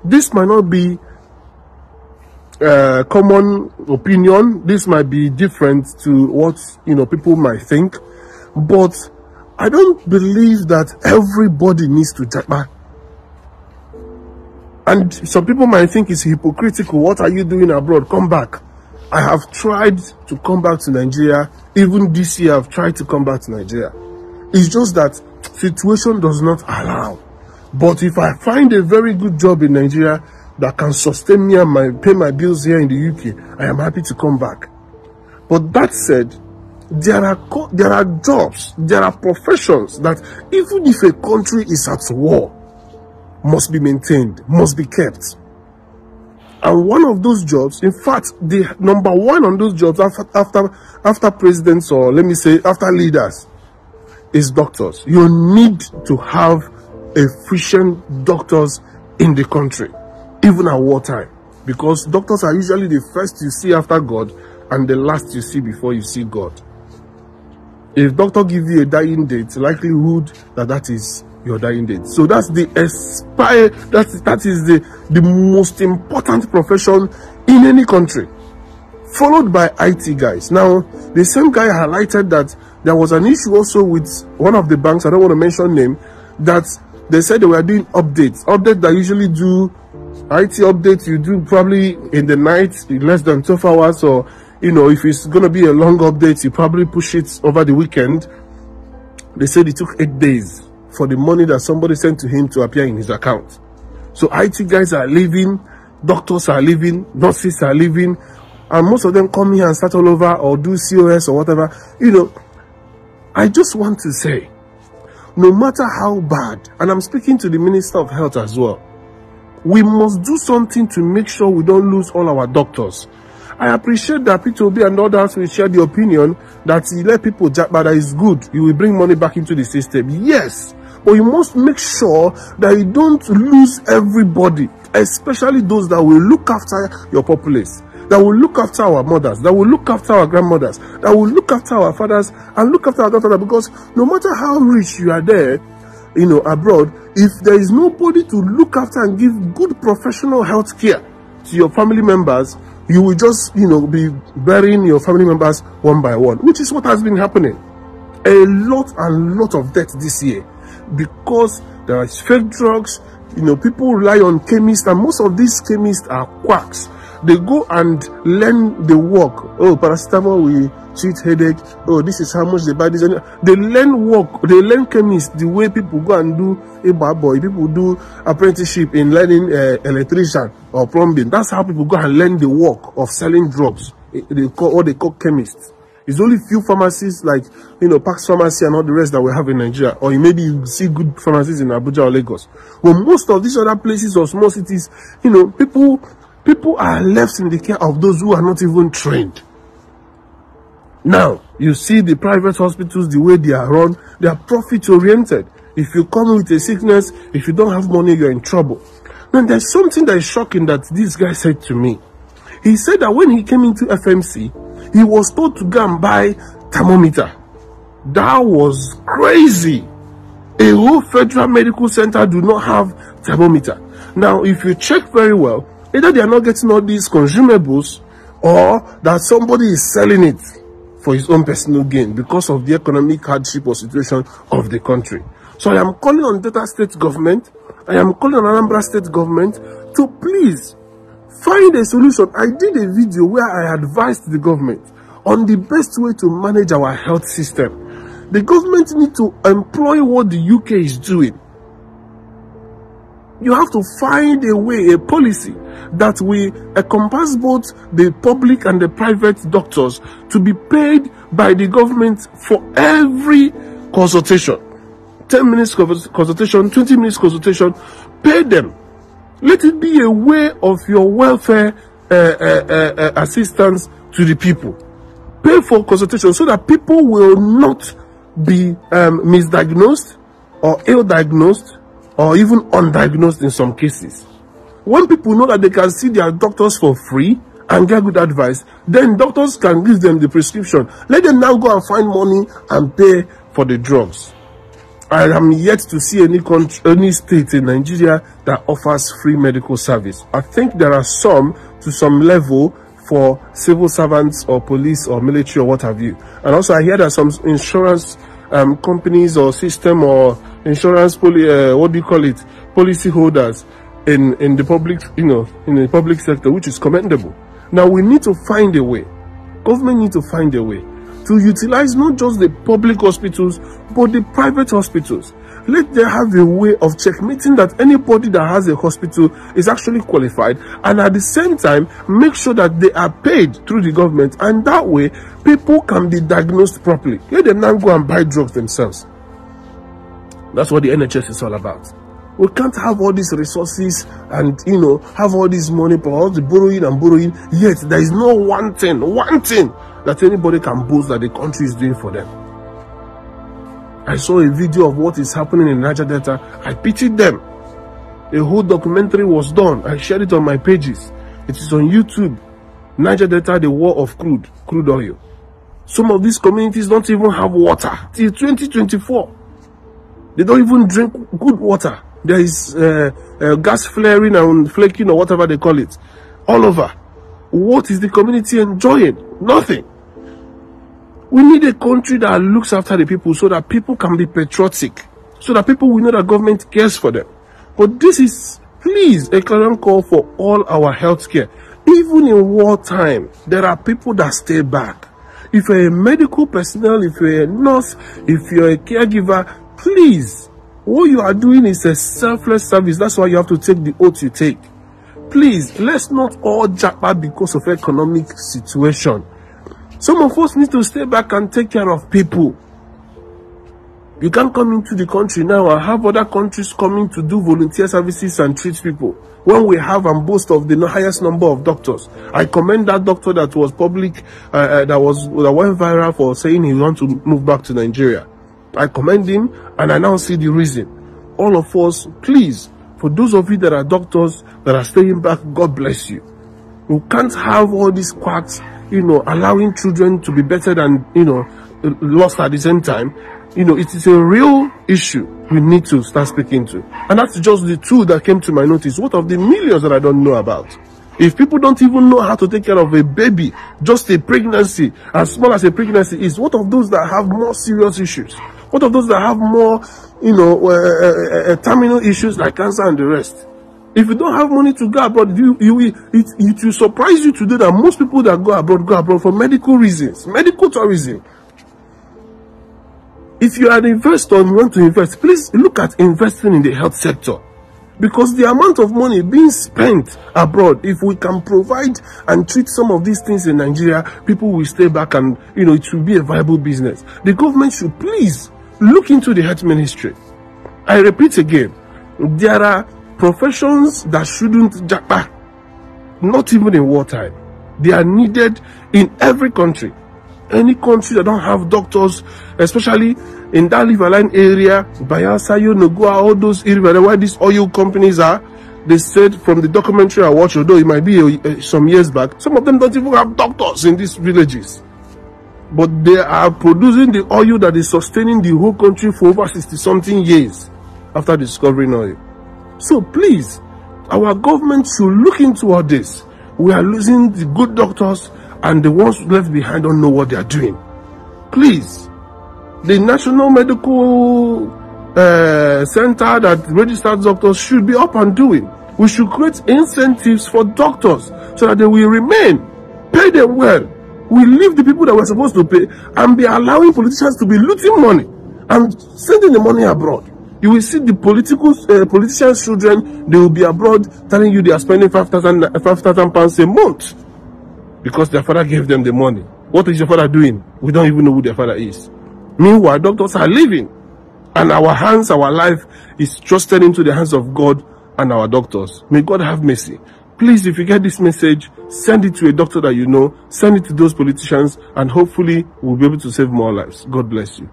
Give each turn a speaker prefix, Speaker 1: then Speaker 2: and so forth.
Speaker 1: This might not be common opinion. This might be different to what people might think, but I don't believe that everybody needs to japa. And some people might think it's hypocritical. What are you doing abroad? Come back. I have tried to come back to Nigeria. Even this year, I've tried to come back to Nigeria. It's just that situation does not allow. But if I find a very good job in Nigeria that can sustain me and pay my bills here in the UK, I am happy to come back. But that said, there are jobs, there are professions that even if a country is at war, must be maintained, must be kept. And one of those jobs, in fact, the number one on those jobs after presidents, or let me say after leaders, is doctors. You need to have efficient doctors in the country, even at wartime, because doctors are usually the first you see after God and the last you see before you see God. If doctor gives you a dying date, likelihood that is your dying date. So that's the that is the most important profession in any country, followed by IT guys. Now, the same guy highlighted that there was an issue also with one of the banks, I don't want to mention name, that they said they were doing updates that usually do IT updates you do probably in the night, in less than 12 hours, or if it's going to be a long update, you probably push it over the weekend. They said it took 8 days for the money that somebody sent to him to appear in his account. So IT guys are leaving, doctors are leaving, nurses are leaving, and most of them come here and start all over or do COS or whatever. I just want to say, no matter how bad, and I'm speaking to the Minister of Health as well, we must do something to make sure we don't lose all our doctors. I appreciate that P2B and others will share the opinion that you let people jab, but that is good. You will bring money back into the system. Yes, but you must make sure that you don't lose everybody, especially those that will look after your populace, that will look after our mothers, that will look after our grandmothers, that will look after our fathers, and look after our daughters. Because no matter how rich you are there, abroad, if there is nobody to look after and give good professional health care to your family members, you will just, be burying your family members one by one, which is what has been happening. A lot of death this year, because there are fake drugs. People rely on chemists, and most of these chemists are quacks. They go and learn the work. Oh, paracetamol will treat headache. Oh, this is how much they buy this. They learn work. They learn chemists the way people go and do a bad boy. People do apprenticeship in learning electrician or plumbing. That's how people go and learn the work of selling drugs. They call chemists. It's only few pharmacies like Pax Pharmacy and all the rest that we have in Nigeria, or maybe you see good pharmacies in Abuja or Lagos. But most of these other places or small cities, people are left in the care of those who are not even trained. Now, you see the private hospitals, the way they are run, they are profit-oriented. If you come with a sickness, if you don't have money, you're in trouble. Now, there's something that is shocking that this guy said to me. He said that when he came into FMC, he was told to go and buy thermometer. That was crazy. A whole federal medical center do not have thermometer. Now, if you check very well, either they are not getting all these consumables, or that somebody is selling it for his own personal gain because of the economic hardship or situation of the country. So I am calling on Delta State government, I am calling on Anambra State government to please find a solution. I did a video where I advised the government on the best way to manage our health system. The government need to employ what the UK is doing. You have to find a way, a policy that will encompass both the public and the private doctors to be paid by the government for every consultation. 10 minutes consultation, 20 minutes consultation, pay them. Let it be a way of your welfare assistance to the people. Pay for consultation so that people will not be misdiagnosed or ill-diagnosed, or even undiagnosed in some cases. When people know that they can see their doctors for free and get good advice, then doctors can give them the prescription. Let them now go and find money and pay for the drugs. I am yet to see any country, any state in Nigeria that offers free medical service. I think there are some to some level for civil servants or police or military or what have you. And also I hear that some insurance companies or system or insurance policy holders in the public, in the public sector, which is commendable. Now we need to find a way. Government need to find a way to utilize not just the public hospitals, but the private hospitals. Let them have a way of checkmating that anybody that has a hospital is actually qualified, and at the same time, make sure that they are paid through the government, and that way, people can be diagnosed properly. Let them now go and buy drugs themselves. That's what the NHS is all about. We can't have all these resources and, have all this money for all the borrowing and borrowing, yet there is no one thing that anybody can boast that the country is doing for them. I saw a video of what is happening in Niger Delta. I pitied them. A whole documentary was done. I shared it on my pages. It is on YouTube. Niger Delta, the war of crude oil. Some of these communities don't even have water till 2024. They don't even drink good water. There is gas flaring and flaking or whatever they call it all over. What is the community enjoying? Nothing. We need a country that looks after the people so that people can be patriotic, so that people will know that government cares for them. But this is, please, a clarion call for all our healthcare. Even in wartime, there are people that stay back. If you're a medical personnel, if you're a nurse, if you're a caregiver, please, what you are doing is a selfless service. That's why you have to take the oath you take. Please, let's not all japa because of economic situation. Some of us need to stay back and take care of people. You can't come into the country now and have other countries coming to do volunteer services and treat people when we have and boast of the highest number of doctors. I commend that doctor that was public, that went viral for saying he wants to move back to Nigeria. I commend him, and I now see the reason. All of us, please, for those of you that are doctors that are staying back, God bless you. We can't have all these quacks, allowing children to be better than, lost at the same time. It is a real issue we need to start speaking to. And that's just the two that came to my notice. What of the millions that I don't know about? If people don't even know how to take care of a baby, just a pregnancy, as small as a pregnancy is, what of those that have more serious issues? What of those that have more, terminal issues like cancer and the rest? If you don't have money to go abroad, it will surprise you today that most people that go abroad for medical reasons, medical tourism. If you are an investor and you want to invest, please look at investing in the health sector. Because the amount of money being spent abroad, if we can provide and treat some of these things in Nigeria, people will stay back and, it will be a viable business. The government should please look into the health ministry. I repeat again, there are professions that shouldn't japa, not even in wartime. They are needed in every country. Any country that don't have doctors, especially in that riverine area, Bayelsa, Nogua, all those areas where these oil companies are, they said from the documentary I watched, although it might be some years back, some of them don't even have doctors in these villages. But they are producing the oil that is sustaining the whole country for over 60-something years after discovering oil. So please, our government should look into all this. We are losing the good doctors, and the ones left behind don't know what they are doing. Please, the National Medical Center that registers doctors should be up and doing. We should create incentives for doctors so that they will remain, pay them well. We leave the people that we're supposed to pay and be allowing politicians to be looting money and sending the money abroad. You will see the politicians' children, they will be abroad telling you they are spending £5,000 a month because their father gave them the money. What is your father doing? We don't even know who their father is. Meanwhile, doctors are living, and our hands, our life is trusted into the hands of God and our doctors. May God have mercy. Please, if you get this message, send it to a doctor that you know, send it to those politicians, and hopefully we'll be able to save more lives. God bless you.